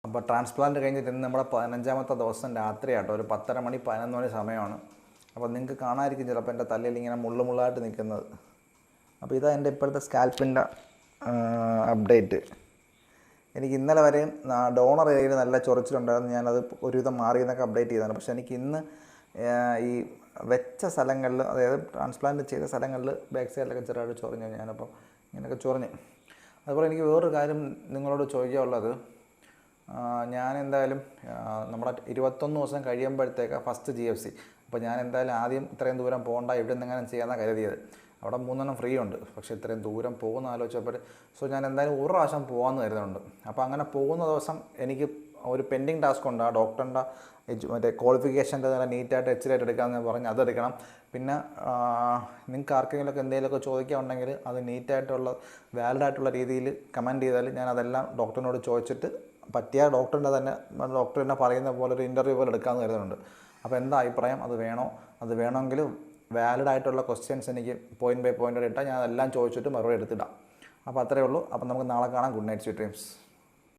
അപ്പോൾ ട്രാൻസ്പ്ലാന്റ് കഴിഞ്ഞിട്ട് ഇന്ന് നമ്മുടെ 15ാമത്തെ ദിവസം രാത്രിയാട്ടോ, ഒരു 10:30 മണി 11 മണി സമയമാണ്. അപ്പോൾ നിങ്ങൾക്ക് കാണാമായിരിക്കും ചിലപ്പോൾ എൻ്റെ തലയിൽ ഇങ്ങനെ മുള്ളായിട്ട് നിൽക്കുന്നത്. അപ്പോൾ ഇതാ എൻ്റെ ഇപ്പോഴത്തെ സ്കാൽപ്പിൻ്റെ അപ്ഡേറ്റ്. എനിക്ക് ഇന്നലെ വരെയും ഡോണർ ഏരിയയിൽ നല്ല ചൊറിച്ചിലുണ്ടായിരുന്നു, ഞാനത് ഒരുവിധം മാറിയെന്നൊക്കെ അപ്ഡേറ്റ് ചെയ്തതാണ്. പക്ഷേ എനിക്ക് ഇന്ന് ഈ വെച്ച സ്ഥലങ്ങളിൽ, അതായത് ട്രാൻസ്പ്ലാന്റ് ചെയ്ത സ്ഥലങ്ങളിൽ ബാക്ക് സൈഡിലൊക്കെ ചെറുതായിട്ട് ചൊറിഞ്ഞു. ഞാനപ്പോൾ ഇങ്ങനെയൊക്കെ ചൊറിഞ്ഞു. അതുപോലെ എനിക്ക് വേറൊരു കാര്യം നിങ്ങളോട് ചോദിക്കാനുള്ളത്, ഞാൻ എന്തായാലും നമ്മുടെ 21 ദിവസം കഴിയുമ്പോഴത്തേക്ക് ഫസ്റ്റ് GFC. അപ്പോൾ ഞാൻ എന്തായാലും ആദ്യം ഇത്രയും ദൂരം പോകണ്ട, ഇവിടെ നിന്നെങ്ങനെ ചെയ്യാമെന്നാണ് കരുതിയത്. അവിടെ 3 ഫ്രീ ഉണ്ട്. പക്ഷേ ഇത്രയും ദൂരം പോകുന്ന ആലോചിച്ചപ്പോൾ ഞാൻ എന്തായാലും ഒരു പ്രാവശ്യം പോകാമെന്ന് കരുതുന്നുണ്ട്. അപ്പോൾ അങ്ങനെ പോകുന്ന ദിവസം എനിക്ക് ഒരു പെൻഡിങ് ടാസ്ക് ഉണ്ട്. ആ ഡോക്ടറിൻ്റെ മറ്റേ ക്വാളിഫിക്കേഷൻ്റെ നല്ല നീറ്റായിട്ട് എച്ചിലായിട്ട് എടുക്കാമെന്ന് പറഞ്ഞ് അതെടുക്കണം. പിന്നെ നിങ്ങൾക്ക് ആർക്കെങ്കിലുമൊക്കെ എന്തെങ്കിലുമൊക്കെ ചോദിക്കാനുണ്ടെങ്കിൽ അത് നീറ്റായിട്ടുള്ള വാലിഡായിട്ടുള്ള രീതിയിൽ കമൻറ്റ് ചെയ്താൽ ഞാൻ അതെല്ലാം ഡോക്ടറിനോട് ചോദിച്ചിട്ട് പറ്റിയ ഡോക്ടറിൻ്റെ തന്നെ പറയുന്ന പോലെ ഒരു ഇൻ്റർവ്യൂ പോലെ എടുക്കാമെന്ന് കരുതുന്നുണ്ട്. അപ്പോൾ എന്താ അഭിപ്രായം? അത് വേണോ? അത് വേണമെങ്കിൽ വാലിഡായിട്ടുള്ള ക്വസ്റ്റ്യൻസ് എനിക്ക് പോയിൻ്റ് ബൈ പോയിൻ്റ് ഇട്ടാൽ ഞാൻ അതെല്ലാം ചോദിച്ചിട്ട് മറുപടി എടുത്തിടാം. അപ്പോൾ അത്രയേ ഉള്ളൂ. അപ്പോൾ നമുക്ക് നാളെ കാണാം. Good night, sweet dreams.